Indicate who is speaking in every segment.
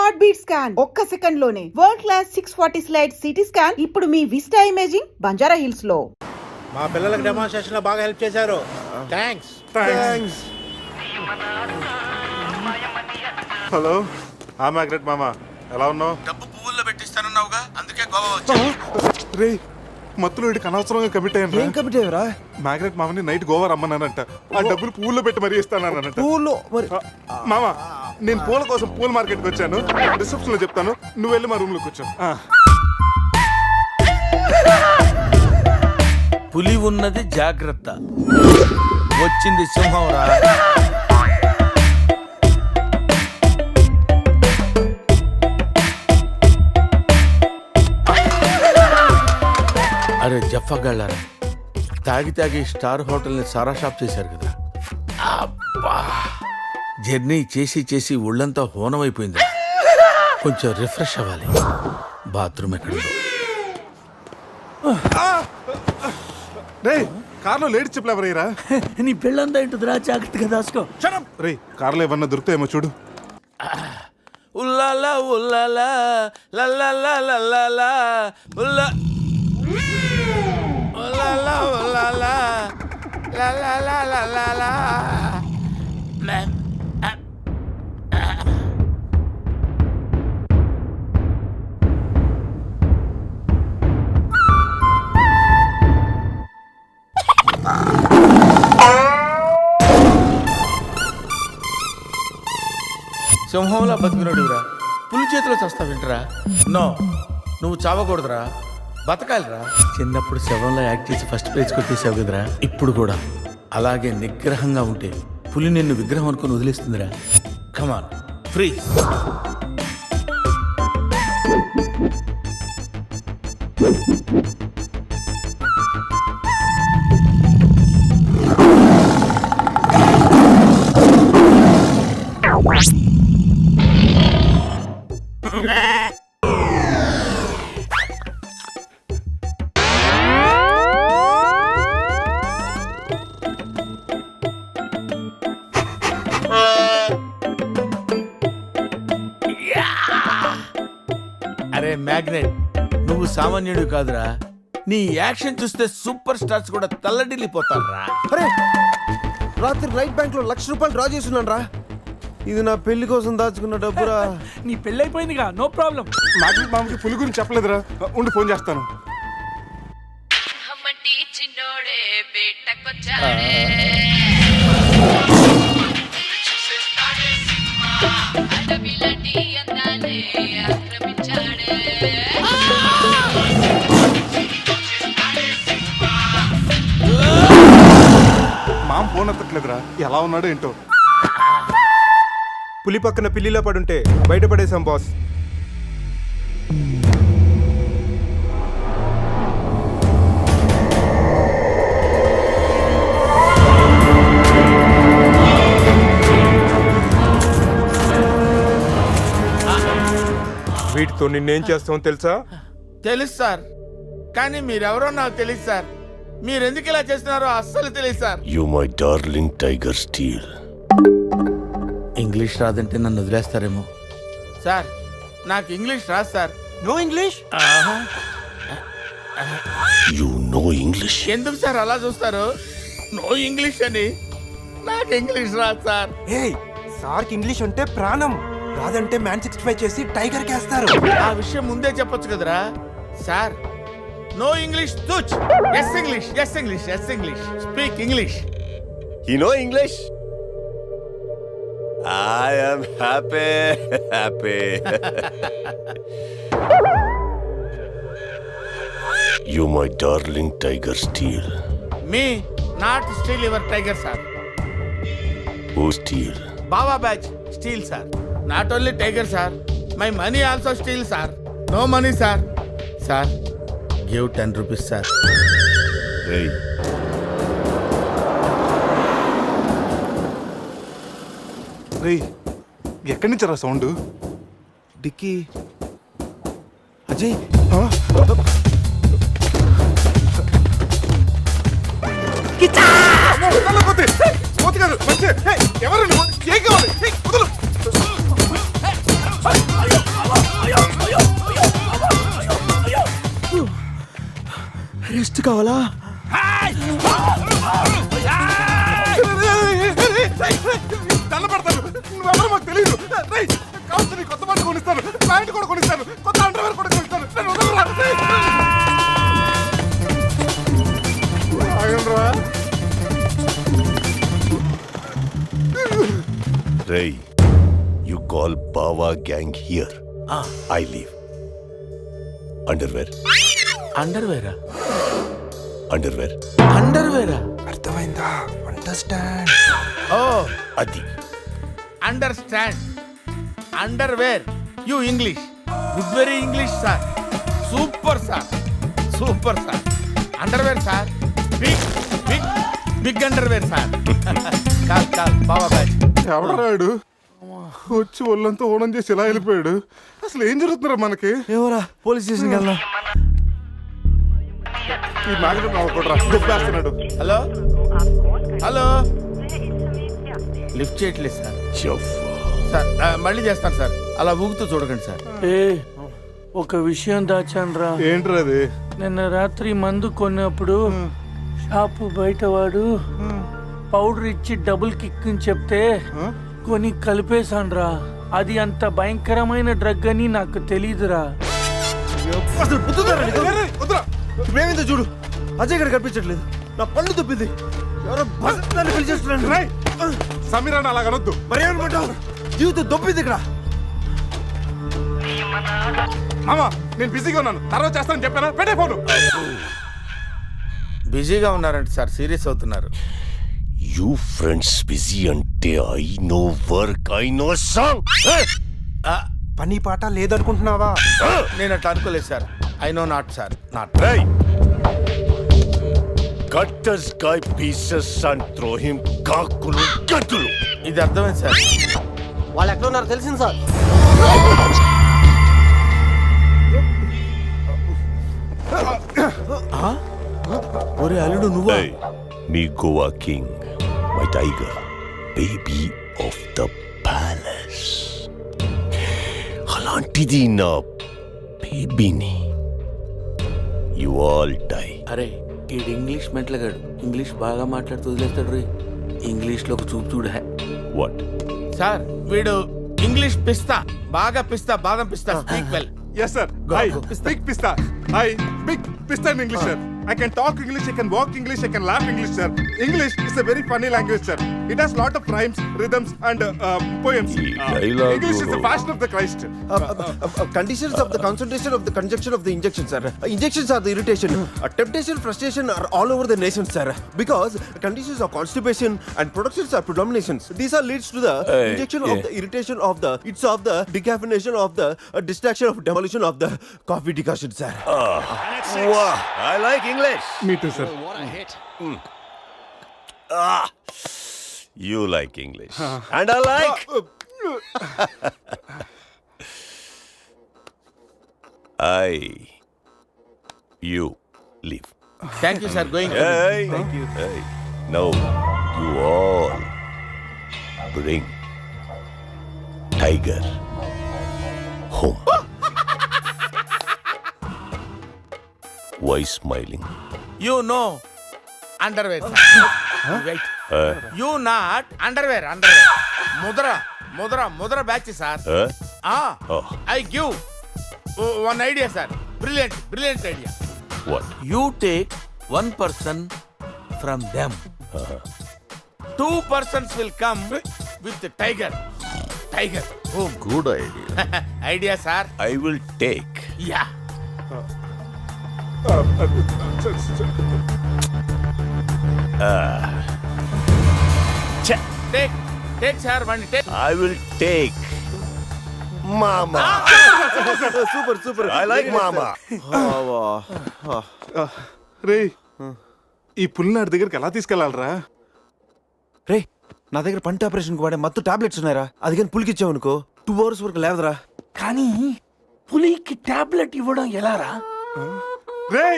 Speaker 1: Heart beat scan ఒక్క second లోనే world class 640 slide CT scan ఇప్పుడు మీ విస్టా ఇమేజింగ్ బంజారా హిల్స్ లో.
Speaker 2: మా పిల్లలకు డెమాన్స్ట్రేషన్ లో బాగా హెల్ప్ చేశారు. థ్యాంక్స్.
Speaker 3: హలో మ్యాగ్రెట్ మామ, ఎలా ఉన్నావు?
Speaker 4: డబ్బు పువ్వుల్లో పెట్టిస్తానన్నావుగా, అందుకే గోవా వచ్చా.
Speaker 3: రే మత్తులో వీడికి అనవసరంగా కమిట్ అయ్యాను.
Speaker 5: ఏం కమిట్ అయ్యారా?
Speaker 3: మ్యాగ్రెట్ మామని నైట్ గోవా రమ్మన్నానంట. ఆ డబ్బులు పువ్వుల్లో పెట్టి మరీ ఇస్తానంట.
Speaker 5: పూలు మరి
Speaker 3: మామ, నేను పూల కోసం పూల మార్కెట్కి వచ్చాను. రిసెప్షన్ లో చెప్తాను, నువ్వు వెళ్ళి మా రూమ్ లో కూర్చో.
Speaker 4: పులి ఉన్నది జాగ్రత్త, వచ్చింది సింహం రా. అరే జఫాగాళ్ళారా, తాగి తాగి స్టార్ హోటల్ని సారా షాప్ చేశారు కదా. అబ్బా, జర్నీ చేసి చేసి ఒళ్ళంతా హోనం అయిపోయింది. కొంచెం రిఫ్రెష్ అవ్వాలి. బాత్రూమ్ ఎక్కడుందో.
Speaker 3: రే కార్లో లేడీ చెప్పులు ఎవరయ్యరా?
Speaker 6: నీ పెళ్ళంతా ఇంటుందిరా, జాగ్రత్తగా దాసుకో.
Speaker 3: రే కార్లో ఏమన్నా దొరుకుతాయేమో చూడు.
Speaker 4: ఉల్లాలా ఉల్లాలా లల్లాలా లల్లాలా ఉల్లా ఉల్లాలా ఉల్లాలా లల్లాలా లల్లాలా. సింహంలా బతుకున్నాడురా, పులి చేతిలో చస్తావింటరా? నో, నువ్వు చావకూడదురా, బతకాలిరా. చిన్నప్పుడు శవంలో యాక్ట్ చేసి ఫస్ట్ ప్రైజ్ కొట్టేసావు కదరా, ఇప్పుడు కూడా అలాగే నిగ్రహంగా ఉంటే పులి నిన్ను విగ్రహం అనుకుని వదిలేస్తుందిరా. Come on free. అరే మ్యాగ్నెట్, నువ్వు సామాన్యుడు కాదురా. నీ యాక్షన్ చూస్తే సూపర్ స్టార్స్ కూడా తల్లడిల్లిపోతారా.
Speaker 5: అరే రాత్రి రైట్ బ్యాంక్ లో ₹1,00,000 డ్రా చేస్తున్నాను రా. ఇది నా పెళ్లి కోసం దాచుకున్న డబ్బురా.
Speaker 6: నీ పెళ్ళి అయిపోయిందిగా, నో ప్రాబ్లం.
Speaker 3: మ్యాగ్రెట్ మామకి పులి గురించి చెప్పలేదురా, ఉండి ఫోన్ చేస్తాను. మామ ఫోన్ ఎత్తట్లేదురా, ఎలా ఉన్నాడో ఏంటో.
Speaker 5: పులి పక్కన పిల్లిలా పడుంటే బయటపడేశాం బాస్. వీటితో నిన్నేం చేస్తామో తెలుసా?
Speaker 4: తెలుసు సార్, కానీ మీరెవరో నాకు తెలియదు సార్. మీరెందుకు ఇలా చేస్తున్నారో అస్సలు తెలియదు sir.
Speaker 7: You my darling tiger steel.
Speaker 4: English రాదంటే నన్ను వదిలేస్తారేమో సార్. నాకు ఇంగ్లీష్ రాదు sir.
Speaker 5: No English?
Speaker 7: You know English.
Speaker 4: ఎందుకు సార్ అలా చూస్తారు? నో ఇంగ్లీష్ అని. నాకు ఇంగ్లీష్ రాదు సార్.
Speaker 5: ఏయ్, సార్కి ఇంగ్లీష్ అంటే ప్రాణం. రాదంటే మ్యాన్ 65 చేసి టైగర్ కేస్తారు.
Speaker 4: ఆ విషయం ముందే చెప్పొచ్చు కదరా sir. No English touch. Yes English, yes English, yes English. Speak English.
Speaker 7: You know English? I am happy. You my darling tiger steel.
Speaker 4: Me not steal your tiger sir.
Speaker 7: Who steal?
Speaker 4: బాబా batch steal sir. Not only tiger sir, my money also steal sir. No money sir. Sir give 10 rupees sir.
Speaker 7: Hey.
Speaker 3: రే ఎక్కడి నుంచి రా sound?
Speaker 5: Dicky Ajay.
Speaker 3: ఎవరు ఏం కావాలి?
Speaker 5: Paste కావాలా?
Speaker 3: దండ పెడతాను, నువ్వెవరో మాకు తెలియదు. కావచ్చు నీ కొత్త బట్టలు కొనిస్తాను, ప్యాంట్ కూడా కొనిస్తాను, కొత్త అండర్వేర్ కూడా కొనిస్తాను. నేను వదలరా. ఆగండ్రా.
Speaker 7: Ray, you call Bawa gang here. I leave. Underwear.
Speaker 4: అండర్వేరా
Speaker 7: Underwear.
Speaker 4: అండర్వేరా
Speaker 5: అర్థమైందా? అండర్స్టాండ్.
Speaker 4: ఓ
Speaker 7: Adi.
Speaker 4: Understand underwear you English good very English sir super sir super sir underwear sir big big big underwear sir call call బావా batch
Speaker 3: ఎవడరాడు వచ్చి ఒళ్ళంతా ఓనం చేసి ఇలా వెళ్ళిపోయాడు. అసలు ఏం జరుగుతున్నారా మనకి?
Speaker 5: ఏమోరా, పోలీస్ స్టేషన్కి వెళ్దాం.
Speaker 3: ఈ మ్యాగ్నెట్ నవ్వకూడరా, దెబ్బేస్తున్నాడు.
Speaker 4: హలో హలో లిఫ్ట్ చేయట్లేదు సార్
Speaker 7: Jaffa.
Speaker 4: సార్ మళ్ళీ చేస్తాను సార్ అలా ఊగుతూ చూడకండి సార్
Speaker 6: ఏ ఒక విషయం దాచాన్రా.
Speaker 3: ఏంట్రా అది?
Speaker 6: నిన్న రాత్రి మందు కొన్నప్పుడు షాపు బయటవాడు పౌడర్ ఇచ్చి డబుల్ కిక్ అని చెప్తే కొని కలిపేశాన్రా. అది అంత భయంకరమైన డ్రగ్ అని నాకు తెలీదురా.
Speaker 5: అసలు బుద్ధుదారా నీకు?
Speaker 3: ఏయ్, వద్దురా.
Speaker 5: ఇప్పుడేమైందో చూడు, అజయ్ ఇక్కడ కనిపించట్లేదు. నా పళ్ళు తప్పింది. ఎవరో బస్సుని పిలిచేస్తున్నాను.
Speaker 3: రేయ్, సమీరాన్ని అలా అనొద్దు.
Speaker 5: మరి ఏమనుకుంటావు? జీవితం దొప్పింది ఇక్కడ.
Speaker 3: మామా నేను బిజీగా ఉన్నాను, తర్వాత చేస్తానని చెప్పాను. పెట్టే ఫోను.
Speaker 4: బిజీగా ఉన్నారంటే సార్ సీరియస్ అవుతున్నారు
Speaker 7: You friends busy ante I know work, I know song. Hey!
Speaker 5: పని పాట లేదనుకుంటున్నావా?
Speaker 4: నేను అట్లా అనుకోలేదు sir I know not sir not
Speaker 7: Hey! Cut this guy pieces and throw him kakulu gatulu.
Speaker 4: ఇది అర్థమైంది సార్
Speaker 5: వాళ్ళు ఎక్కడ ఉన్నారో తెలిసింది సార్.
Speaker 4: ఒరే అల్లుడు నువ్వా
Speaker 7: Hey, me Goa king, my tiger, baby of the palace. అలాంటిది నా బేబీని. You all die.
Speaker 4: అరే ఈడు ఇంగ్లీష్ మెంట్లగాడు ఇంగ్లీష్ బాగా మాట్లాడుతూ వదిలేస్తాడు రే ఇంగ్లీష్లో ఒక చూపు చూడ
Speaker 7: What?
Speaker 4: సార్ వీడు ఇంగ్లీష్ పిస్తా బాగా పిస్తా బాదం పిస్తా speak well
Speaker 3: Yes sir. Hi, big pista. Hi, big pista in English sir. I can talk English, I can walk English, I can laugh English sir. English is a very funny language sir. It has lot of rhymes, rhythms and poems.
Speaker 7: ఈ dialogue
Speaker 3: English is the fashion of the Christ.
Speaker 5: Conditions of the concentration of the conjunction of the injection, sir. Injections are the irritation. Temptation, frustration are all over the nation, sir. Because conditions of constipation and productions are predominations. These are leads to the injection of the irritation of the, it's of the decaffeination of the distraction of demolition of the coffee decoction, sir.
Speaker 7: Wow, I like English.
Speaker 3: Me too sir.
Speaker 7: You like English. And I like. You leave.
Speaker 4: Thank you sir going
Speaker 7: Hey, thank you. Hey. Now, you all bring Tiger home. Why smiling?
Speaker 4: You know underwear right you not underwear underwear Mudra Mudra Mudra batch sir
Speaker 7: Huh? Oh.
Speaker 4: I give one idea sir brilliant brilliant idea
Speaker 7: What?
Speaker 4: You take 1 person from them 2 persons will come with tiger tiger home
Speaker 7: Good idea.
Speaker 4: Idea sir
Speaker 7: I will take.
Speaker 4: Yeah take take sir one take
Speaker 7: I will take. Mama.
Speaker 5: Super, super.
Speaker 7: I like Mama.
Speaker 3: రే ఈ పుల్లినాడి దగ్గరికి ఎలా తీసుకెళ్లాలరా?
Speaker 5: రే, నా దగ్గర పంట operation వాడే మత్తు tablets ఉన్నాయరా. అది కానీ పులికిచ్చావు అనుకో 2 hours వరకు లేవదరా.
Speaker 6: కానీ పులికి టాబ్లెట్ ఇవ్వడం ఎలారా?
Speaker 3: రే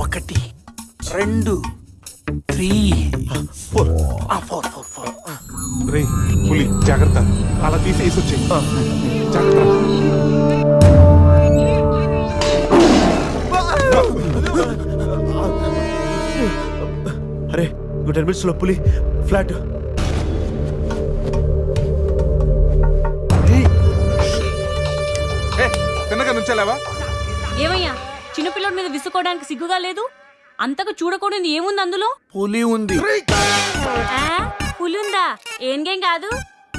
Speaker 6: ఒకటి 2 3
Speaker 3: రే పులి జాగ్రత్త, అలా తీసి వేసొచ్చి జాగ్రత్త.
Speaker 5: అరే 10 minutes లో పులి ఫ్లాట్.
Speaker 3: తిన్నగా నుంచెలావా?
Speaker 8: ఏమయ్యా చిన్నపిల్లడి మీద విసుకోవడానికి సిగ్గుగా లేదు? అంతకు చూడకూడదు ఏముంది అందులో?
Speaker 6: పులి ఉంది.
Speaker 8: ఆ, పులుందా? ఏం కాదు,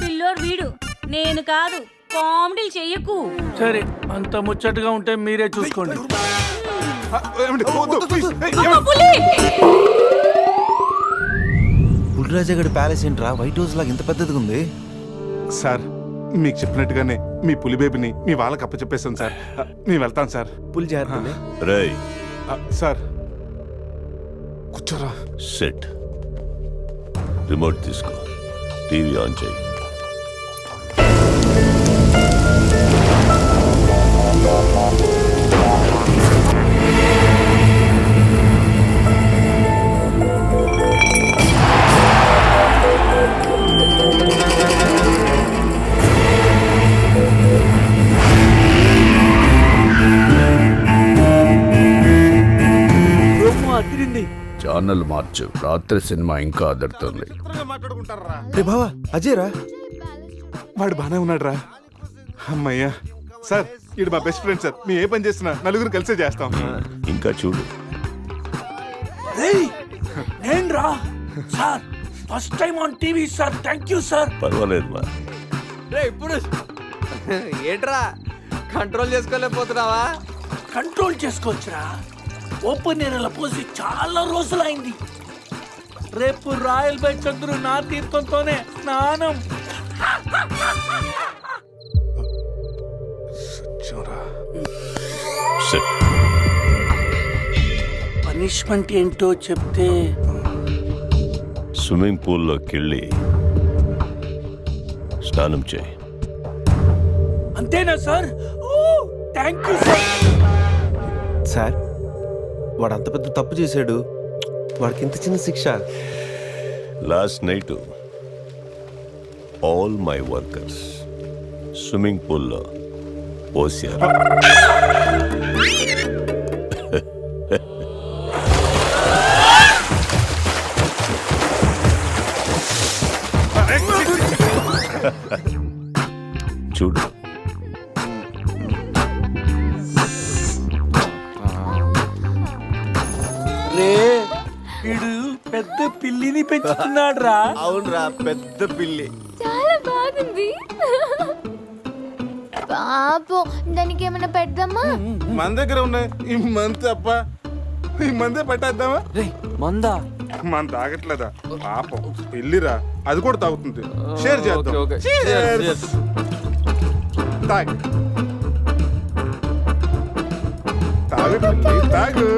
Speaker 8: పిల్లోడు వీడు, నేను కాదు. కామెడీలు చెయ్యకు.
Speaker 6: సరే, అంత ముచ్చటగా ఉంటే మీరే చూసుకోండి.
Speaker 3: ఏమండి, వద్దు, please.
Speaker 8: అమ్మో, పులి!
Speaker 5: పులిరాజగడ్ ప్యాలెస్ ఏంట్రా వైట్ హౌస్ లాగా ఇంత పెద్దదిగా ఉంది?
Speaker 3: సార్ మీకు చెప్పినట్టుగానే మీ పులి బేబీని మీ వాళ్ళకి అప్పచెప్పేస్తాను సార్. నేను వెళ్తాను సార్.
Speaker 5: పులి జాగ్రత్త.
Speaker 7: రేయ్
Speaker 3: సార్ కూర్చోరా.
Speaker 7: సెట్ రిమోట్ తీసుకో, టీవీ ఆన్ చేయి.
Speaker 9: ఛానల్ మార్చు, రాత్రి సినిమా ఇంకా అదరుతుంది.
Speaker 5: రే బావా అజయ్ రా.
Speaker 3: వాడు బానే ఉన్నాడు రా. అమ్మయ్యా సార్, ఈడు మా బెస్ట్ ఫ్రెండ్ సార్. మేము ఏ పని చేసినా నలుగురు కలిసే చేస్తాం.
Speaker 7: ఇంకా చూడు.
Speaker 6: నేను రా sir, first time on TV sir. Thank you sir.
Speaker 7: పర్వాలేదు మా.
Speaker 10: ఇప్పుడు ఏంట్రా కంట్రోల్ చేసుకోలేకపోతున్నావా?
Speaker 6: కంట్రోల్ చేసుకోవచ్చురా. ఓపెన్ ఏరియాలో పోసి చాలా రోజులైంది. రేపు రాయల్ బై చంద్రు నా తీర్థంతోనే స్నానం.
Speaker 7: సెట్.
Speaker 6: పనిష్మెంట్ ఏంటో చెప్తే
Speaker 7: స్విమ్మింగ్ పూల్లోకి వెళ్ళి స్నానం చేయి.
Speaker 6: అంతేనా sir? Thank you sir.
Speaker 5: Sir వాడు అంత పెద్ద తప్పు చేశాడు, వాడికి ఇంత చిన్న శిక్ష.
Speaker 7: Last night all my workers swimming పూల్లో పోసారు. చూడు,
Speaker 6: రే వీడు పెద్ద పిల్లిని పెంచుతున్నాడు రా.
Speaker 5: అవునరా, పెద్ద పిల్లి.
Speaker 11: చాలా బాగుంది. పాపం దానికి ఏమైనా పెడదామా?
Speaker 3: మన దగ్గర ఉన్నాయి ఈ మంత్ తప్ప. ఈ మందే పట్టేద్దామా?
Speaker 10: మందా?
Speaker 3: మన తాగట్లేదా పాపం? పిల్లిరా, అది కూడా తాగుతుంది. షేర్ చేద్దాం.
Speaker 10: ఓకే.
Speaker 3: Cheers. తాగు తాగు పిల్లి, తాగు.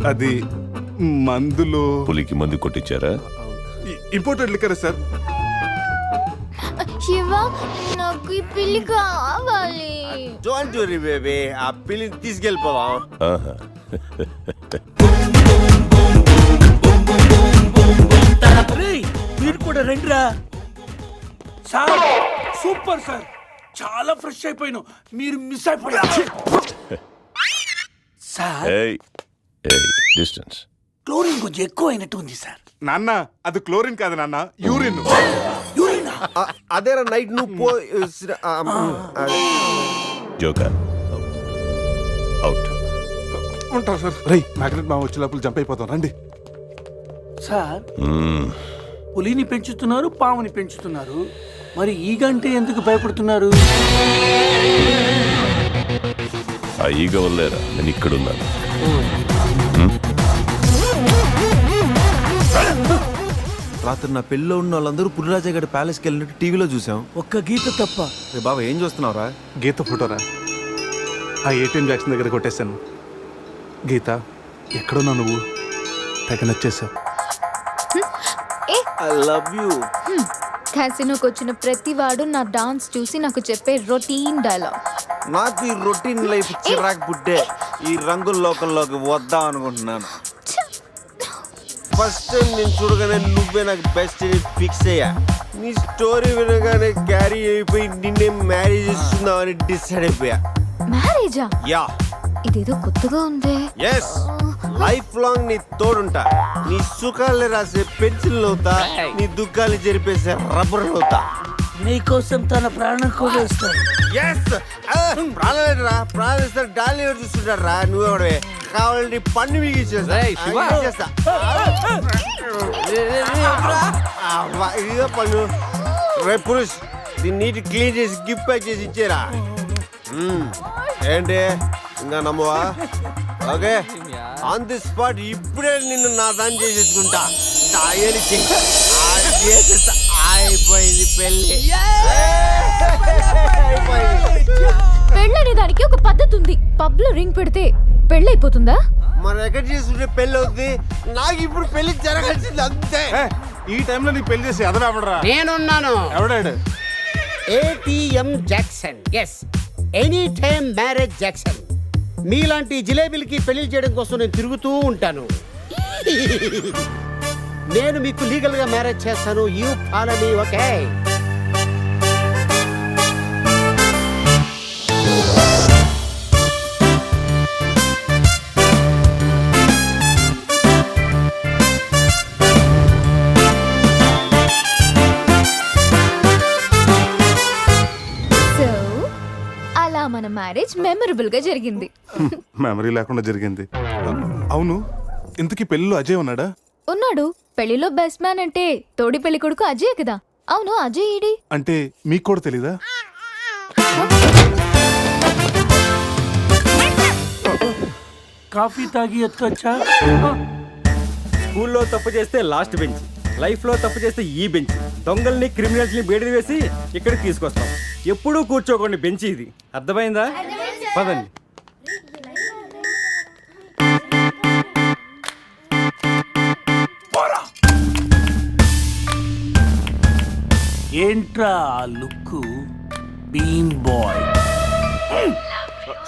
Speaker 3: అది మందులో
Speaker 7: పులికి మందు కొట్టించారా?
Speaker 3: Imported liquor sir.
Speaker 11: శివ, నాకు ఈ పిల్లి కావాలి.
Speaker 5: డోంట్ వరీ బేబీ, ఆ పిల్లిని తీసుకెళ్ళిపోవా.
Speaker 7: ఆహా.
Speaker 6: మీరు కూడా రండిరా. సార్ సూపర్ సార్, చాలా ఫ్రెష్ అయిపోయాను. మీరు మిస్ అయిపోయారు సార్.
Speaker 7: ఏయ్ ఏయ్, డిస్టెన్స్.
Speaker 6: క్లోరిన్ కొంచెం ఎక్కువ అయినట్టు ఉంది సార్.
Speaker 3: నాన్న, అది క్లోరిన్ కాదు నాన్న, యూరిన్.
Speaker 6: యూరినా?
Speaker 5: అదేరా నైట్ నువ్వు పో.
Speaker 7: Joker out.
Speaker 3: ఉంటాం సార్. రై మ్యాగ్నెట్ మా వచ్చే లోపల జంప్ అయిపోతాం. రండి
Speaker 6: సార్. పులిని పెంచుతున్నారు, పాముని పెంచుతున్నారు, మరి ఈగంటే ఎందుకు భయపడుతున్నారు?
Speaker 7: ఆ ఈగ వల్లేరా నేను ఇక్కడున్నాను.
Speaker 5: రాత్రి నా పెళ్ళిలో ఉన్న వాళ్ళందరూ పులిరాజగడ్ ప్యాలెస్కి వెళ్ళినట్టు టీవీలో చూసాం.
Speaker 6: ఒక్క గీత తప్ప.
Speaker 5: రే బాబా, ఏం చూస్తున్నావురా?
Speaker 3: గీత ఫోటోరా. ఆ ఏటీఎం జాక్సన్ దగ్గర కొట్టేశాను. గీత, ఎక్కడున్నా నువ్వు? తెగ నచ్చేసా.
Speaker 5: I love you.
Speaker 11: క్యాసినోకి వచ్చిన ప్రతి వాడు నా డాన్స్ చూసి నాకు చెప్పే రొటీన్ డైలాగ్.
Speaker 5: నాకు ఈ రొటీన్ లైఫ్ చిరాకు పుట్టే. ఈ రంగుల లోకంలోకి వద్దాం అనుకుంటున్నాను. ఫస్ట్ టైం నేను చూడగానే నువ్వే నాకు బెస్ట్ ఫిక్స్ అయ్యా. నీ స్టోరీ వినగానే క్యారీ అయిపోయి నిన్నే మ్యారేజ్ చేస్తున్నామని డిసైడ్ అయిపోయా.
Speaker 11: మ్యారేజా?
Speaker 5: యా.
Speaker 11: ఇదేదో కొత్తగా ఉంది.
Speaker 5: ఎస్, లైఫ్ లాంగ్ నీ తోడుంటా. నీ సుఖాలు రాసే పెన్సిల్ అవుతా, నీ దుఃఖాలు జరిపేసే రబ్బర్ అవుతా.
Speaker 6: నీకోసం తన ప్రాణం కూడా ఇస్తాడు.
Speaker 5: ఎస్, ప్రాణాలేరా ప్రాణిస్తారు. డాలి చూస్తుంటాడు రా. నువ్వెవడవే కావాలంటే పన్ను మిగిచేస్తా. ఇదిగో పన్ను. రే పురుష్, దీన్ని నీటి క్లీన్ చేసి గిఫ్ట్ ప్యాక్ చేసి ఇచ్చేరా. ఏంటి ఇంకా నమ్మవా? ఓకే, ఆన్ ది స్పాట్ ఇప్పుడే నిన్ను నా దాన్ని చేసేసుకుంటా. అయిపోయింది పెళ్ళి.
Speaker 11: పెళ్ళనే దానికి ఒక పద్ధతి ఉంది. పబ్ లో రింగ్ పెడితే పెళ్ళైపోతుందా?
Speaker 5: మనం ఎక్కడ చేసుకుంటే పెళ్ళి అవుతుంది. నాకు ఇప్పుడు పెళ్లి జరగాల్సింది అంతే.
Speaker 3: ఈ టైంలో నీకు పెళ్లి చేసి అదన అవడరా?
Speaker 10: నేనున్నాను.
Speaker 3: ఎవడాడు?
Speaker 10: ATM Jackson. Yes, any time marriage Jackson. మీలాంటి జిలేబీలకి పెళ్లి చేయడం కోసం నేను తిరుగుతూ ఉంటాను. నేను మీకు లీగల్ గా మ్యారేజ్ చేస్తాను. You follow me, okay?
Speaker 11: So అలా మన మ్యారేజ్ మెమరబుల్ గా జరిగింది.
Speaker 3: మెమరీ లేకుండా జరిగింది. అవును, ఇంతకీ పెళ్ళిలో అజయ్ ఉన్నాడా?
Speaker 11: ఉన్నాడు. పెళ్లిలో బెస్ట్ మ్యాన్ అంటే తోడి పెళ్లి కొడుకు అజయ్ కదా. అవును, అజయ్ ఈడి.
Speaker 3: అంటే మీకు కూడా తెలీదా?
Speaker 6: కాఫీ తాగి ఎత్తుకొచ్చా?
Speaker 10: స్కూల్లో తప్పు చేస్తే లాస్ట్ బెంచ్, లైఫ్ లో తప్పు చేస్తే ఈ బెంచ్. దొంగల్ని క్రిమినల్స్ ని బయటకు వేసి ఇక్కడికి తీసుకొస్తాం. ఎప్పుడూ కూర్చోకండి బెంచ్ ఇది. అర్థమైందా? పదండి.
Speaker 6: ఏంట్రా look? Bean boy.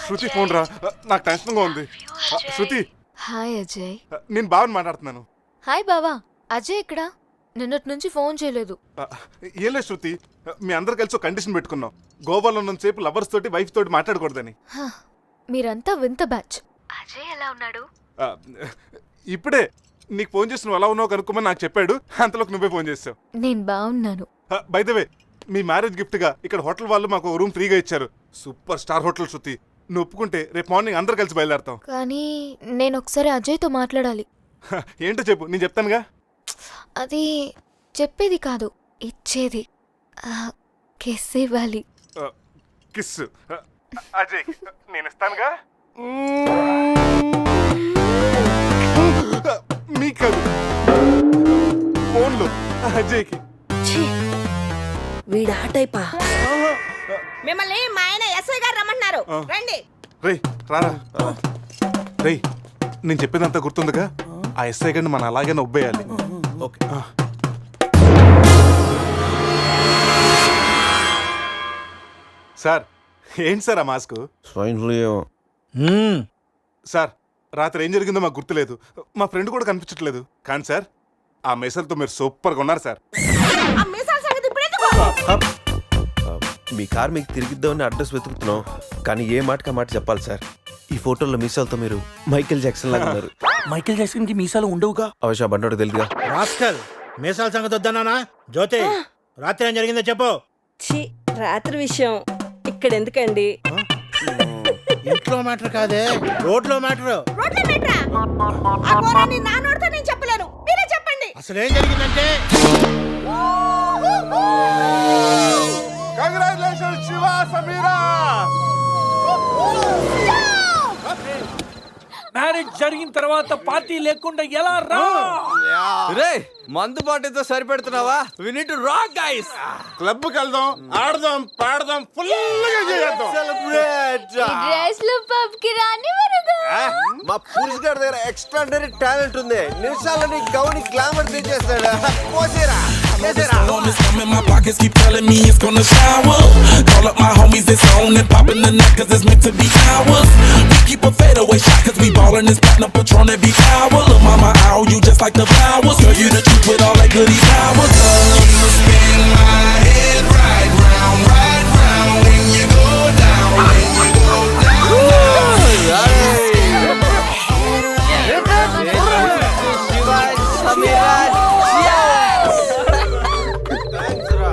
Speaker 3: Shruti phone రా, నాకు టెన్షన్ గా ఉంది. శృతి,
Speaker 11: హాయ్ అజయ్.
Speaker 3: నేను బాగా మాట్లాడుతున్నాను.
Speaker 11: హాయ్ బావా. అజయ్ ఇక్కడ నిన్నటి నుంచి ఫోన్ చేయలేదు.
Speaker 3: ఏం లేదు శృతి, మీ అందరు కలిసి ఒక కండిషన్ పెట్టుకున్నాం. గోవాలో ఉన్నంతసేపు లవర్స్ తోటి వైఫ్ తోటి మాట్లాడకూడదని.
Speaker 11: మీరంతా వింత బ్యాచ్. అజయ్ ఎలా ఉన్నాడు?
Speaker 3: ఇప్పుడే నీకు ఫోన్ చేసి నువ్వు ఎలా ఉన్నావు కనుక్కోమని నాకు చెప్పాడు. అంతలోకి నువ్వే ఫోన్ చేసావు.
Speaker 11: నేను బాగున్నాను.
Speaker 3: By the way, me marriage gift గా ఇక్కడ హోటల్ వాళ్ళు మాకు రూమ్ ఫ్రీగా ఇచ్చారు. సూపర్ స్టార్ హోటల్ శృతి. నువ్వు ఒప్పుకుంటే రేపు మార్నింగ్ అందరు కలిసి బయలుదేరతాం.
Speaker 11: కానీ నేను ఒకసారి అజయ్తో మాట్లాడాలి.
Speaker 3: ఏంటో చెప్పు, నేను చెప్తానుగా.
Speaker 11: అది చెప్పేది కాదు, ఇచ్చేది. కిస్ ఇవ్వాలి.
Speaker 3: కిస్? అజయ్, నేను ఇస్తానుగా. మీకు కాదు, ఫోన్లో అజయ్కి.
Speaker 8: వీడా టైపా? మిమ్మల్ని మా ఆయన ఎస్ఐ గారు రమ్మంటున్నారు, రండి.
Speaker 3: రేయ్ రారా. రేయ్, నేను చెప్పేదంతా గుర్తుందిగా? ఆ ఎస్ఐ గారిని మనం అలాగే నవ్వేయాలి. ఓకే. సార్, ఏంటి సార్ ఆ మాస్క్?
Speaker 5: Swine flu.
Speaker 3: సార్, రాత్రి ఏం జరిగిందో మాకు గుర్తులేదు. మా ఫ్రెండ్ కూడా కనిపించట్లేదు. కానీ సార్, ఆ మెసల్తో మీరు సూపర్గా ఉన్నారు సార్.
Speaker 5: మీ కార్ మీకు తిరిగిద్దామని అడ్రస్ వెతుకుతున్నాం, కానీ ఏ మాటకి మాట చెప్పాలి సార్. ఈ ఫోటోలో మీసాలతో మీరు మైకేల్ జాక్సన్ లాగా ఉన్నారు.
Speaker 6: మైకేల్ జాక్సన్ కి మీసాలు ఉండవుగా.
Speaker 5: అవశ్య బండోడు తెలుగుగా.
Speaker 2: రాస్కల్, మీసాల సంగతి వద్దన్నానా? జ్యోతి, రాత్రి ఏం జరిగిందో చెప్పు.
Speaker 8: రాత్రి విషయం ఇక్కడ ఎందుకండి?
Speaker 2: ఇంట్లో మ్యాటర్ కాదే, రోడ్లో మ్యాటర్.
Speaker 8: నేను చెప్పలేను, మీరే చెప్పండి.
Speaker 2: అసలు ఏం జరిగిందంటే,
Speaker 3: కంగ్రాచులేషన్స్ శివ, సమీరా.
Speaker 6: మ్యారేజ్ జరిగిన తర్వాత పార్టీ లేకుండా ఎలా రా?
Speaker 10: రే, మందు బాటిల్తో సరిపెడుతున్నావా? We need to rock guys.
Speaker 3: Club కి వెళ్దాం, ఆడదాం, పాడదాం, ఫుల్ గా చేద్దాం.
Speaker 11: డ్రెస్ లో పబ్ కి రాని వరగా.
Speaker 5: మా పురుష్ గారి దగ్గర ఎక్స్ట్రాడనరీ టాలెంట్ ఉంది. నిమిషాలని Gouni glamour తెచ్చేస్తాడు. పోసేరా, చేసేరా.
Speaker 12: My pockets keep telling me it's gonna shower. Call up my homies, it's on and popping the night 'cause it's meant to be ours. We keep a fadeaway shot, cause we ballin' this platinum Patron every hour. Look, mama, ow, you just like the flowers. Girl, you the truth with all that goody powers. You spin my head right round when you go down, when you go down.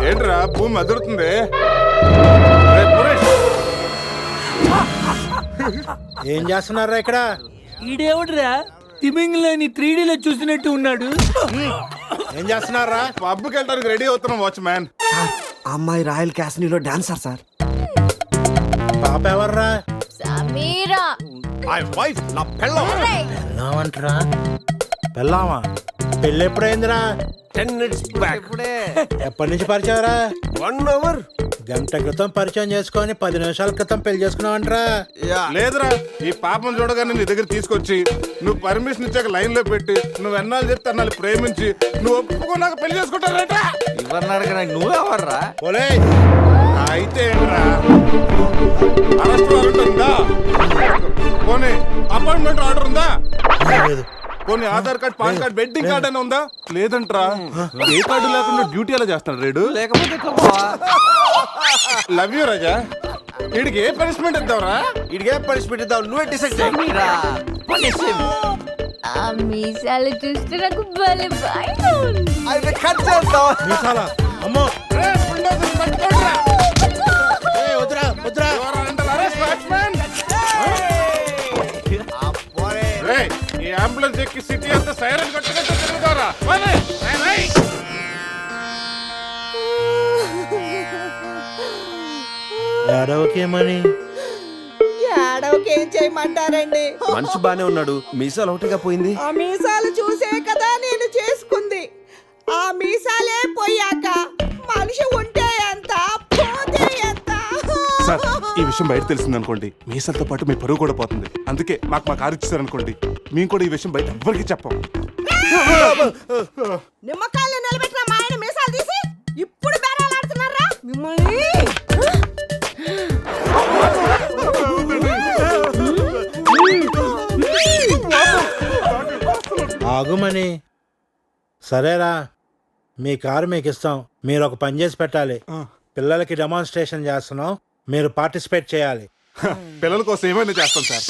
Speaker 3: ఏంట్రా భూమి అదురుతుంది?
Speaker 2: ఏం చేస్తున్నారా ఇక్కడ?
Speaker 6: ఈడేవడరా తిమింగ్లని 3Dలో చూసినట్టు ఉన్నాడు.
Speaker 2: ఏం చేస్తున్నారా?
Speaker 3: పబ్కి వెళ్ళడానికి రెడీ అవుతున్నాం వాచ్మ్యాన్.
Speaker 5: అమ్మాయి రాయల్ క్యాసినీలో డాన్సర్ సార్.
Speaker 2: పాప ఎవర్రా?
Speaker 11: సమీరా
Speaker 5: మై వైఫ్, నా పెళ్ళం.
Speaker 2: పెళ్ళామంటరా? పెళ్ళామా? పెళ్ళి ఎప్పుడైందిరా?
Speaker 5: 10 minutes back.
Speaker 2: ఎప్పటి నుంచి పరిచయరా?
Speaker 5: 1 hour.
Speaker 2: గంట క్రితం పరిచయం చేసుకొని 10 నిమిషాల క్రితం పెళ్లి చేసుకున్నావంటరా?
Speaker 3: లేదురా, ఈ పాపను చూడగానే నీ దగ్గర తీసుకొచ్చి నువ్వు పర్మిషన్ ఇచ్చాక లైన్ లో పెట్టి నువ్వు ఎన్నాళ్ళు చెప్తే అన్నాళ్ళు ప్రేమించి నువ్వు ఒప్పుకున్నాక పెళ్లి చేసుకుంటారట.
Speaker 5: ఇవన్నీ అడగడానికి నువ్వెవర్రా?
Speaker 2: పోలే
Speaker 3: అయితే ఏంట్రా, అరెస్ట్ వారెంట్ ఉందా? పోనీ అపాయింట్మెంట్ ఆర్డర్ ఉందా? పోనీ Aadhaar card, pan card, wedding card అని ఉందా? లేదంట్రా. ఏ కార్డు లేకుండా డ్యూటీ ఎలా చేస్తాడు రేడు?
Speaker 5: లేకపోతే
Speaker 3: లవ్ యూ రాజా. వీడికి ఏ పనిష్మెంట్ ఇద్దాంరా?
Speaker 5: ఇడిగే పనిష్మెంట్ ఇద్దాం, నువ్వే డిసైడ్ చేయరా.
Speaker 11: ఆ మీసాలు చూస్తే నాకు భలే భయం ఉంది.
Speaker 5: అయితే కట్ చేద్దాం.
Speaker 2: మీసాలా? అమ్మో
Speaker 3: రేయ్, bulldozer పట్టుకోండిరా.
Speaker 2: ఏయ్, వద్దురా వద్దురా.
Speaker 3: You are under arrest, watchman. రేయ్, ఈ అంబులెన్స్ ఎక్కి సిటీ అంతా సైరన్ కొట్టుకుంటూ తిరుగుతారా?
Speaker 2: ఏడవకేమని?
Speaker 1: ఏం చేయమంటారండి?
Speaker 5: మనిషి బానే ఉన్నాడు, మీసాలు ఒకటిగా పోయింది.
Speaker 1: ఆ మీసాలు చూసే కదా నేను చేసుకుంది. ఆ మీసాలే పోయాక మనిషి ఉంటే ఎంత, పోతే ఎంత?
Speaker 3: సార్, ఈ విషయం బయట తెలిసిందనుకోండి, మీసాలతో పాటు మీ పరువు కూడా పోతుంది. అందుకే మాకు మా కారు ఇచ్చారనుకోండి, మేము కూడా ఈ విషయం బయట ఎవ్వరికి చెప్పాం.
Speaker 1: నిమ్మకాయలు నిలబెట్టిన మా ఆయన మీసాలు తీసి ఇప్పుడు బేరాలాడుతున్నారా మిమ్మల్ని?
Speaker 2: ఆగుమని. సరేరా, మీ కారు మీకు ఇస్తాం. మీరు ఒక పని చేసి పెట్టాలి. పిల్లలకి డెమాన్స్ట్రేషన్ చేస్తున్నాం, మీరు పార్టిసిపేట్ చేయాలి.
Speaker 3: పిల్లల కోసం ఏమైనా చేస్తాం సార్.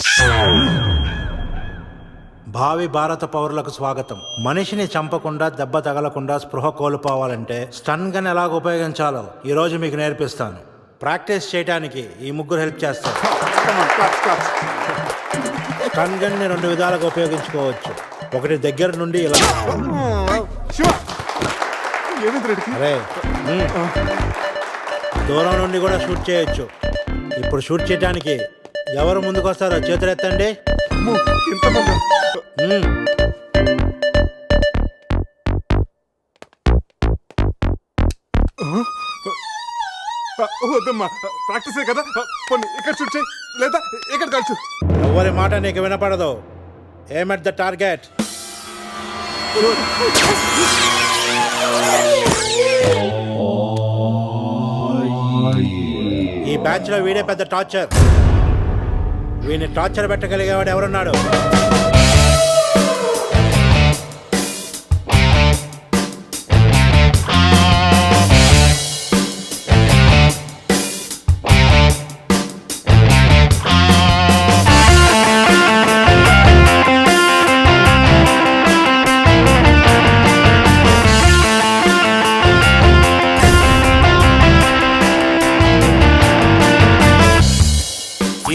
Speaker 2: భావి భారత పౌరులకు స్వాగతం. మనిషిని చంపకుండా, దెబ్బ తగలకుండా స్పృహ కోల్పోవాలంటే స్టన్ గన్ ఎలాగ ఉపయోగించాలో ఈరోజు మీకు నేర్పిస్తాను. ప్రాక్టీస్ చేయడానికి ఈ ముగ్గురు హెల్ప్ చేస్తారు. స్టన్ గన్ ని 2 విధాలుగా ఉపయోగించుకోవచ్చు. ఒకటి దగ్గర నుండి ఇలా, అరే దూరం నుండి కూడా షూట్ చేయొచ్చు. ఇప్పుడు షూట్ చేయడానికి ఎవరు ముందుకు వస్తారో చేతులెత్తండి.
Speaker 3: వద్దమ్మా, ప్రాక్టీసే కదా. కొన్ని ఇక్కడ షూట్ చేయి, లేదా ఇక్కడ కాల్చు.
Speaker 2: ఎవరి మాట నీకు వినపడదు. Aim at the target. ఈ బ్యాచ్ లో వీడే పెద్ద టార్చర్. వీడిని టార్చర్ పెట్టగలిగేవాడు ఎవరున్నాడు?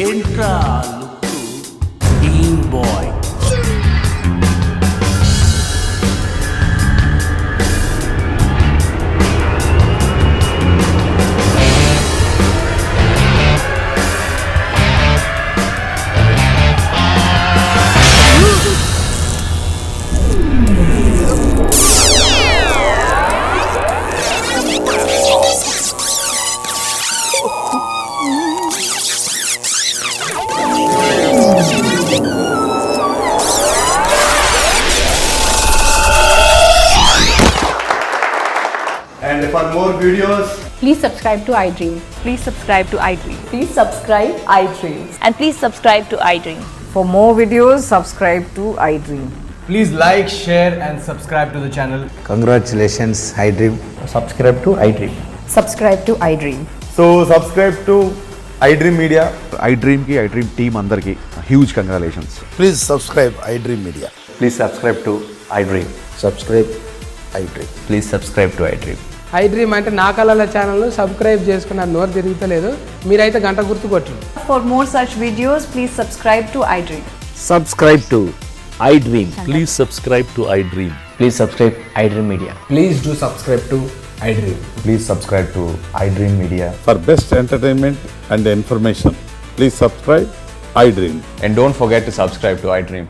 Speaker 6: ఏంట్రా look, team boy.
Speaker 3: And for more videos,
Speaker 11: Please subscribe to iDream.
Speaker 8: Please subscribe to iDream.
Speaker 11: Please subscribe iDream.
Speaker 8: And please subscribe to iDream.
Speaker 1: For more videos, subscribe to iDream.
Speaker 10: Please like, share and subscribe to the channel.
Speaker 9: Congratulations iDream.
Speaker 10: Subscribe to iDream.
Speaker 1: Subscribe to iDream.
Speaker 10: So subscribe to iDream Media.
Speaker 3: iDream కి iDream team అందరికి huge congratulations.
Speaker 9: Please subscribe iDream media.
Speaker 7: Please subscribe to iDream.
Speaker 9: Subscribe iDream.
Speaker 7: Please subscribe to iDream.
Speaker 6: iDream అంటే నా కళల channel subscribe చేసుకున్న నోరు తిరుగుతలేదు. మీరైతే గంట గుర్తు కొట్టండి.
Speaker 1: For more such videos, please subscribe to iDream.
Speaker 7: Subscribe to iDream. Please subscribe to iDream. Please subscribe iDream Media.
Speaker 10: Please do subscribe to iDream.
Speaker 7: Please subscribe to iDream Media.
Speaker 3: For best entertainment and information, please subscribe iDream.
Speaker 7: And don't forget to subscribe to iDream.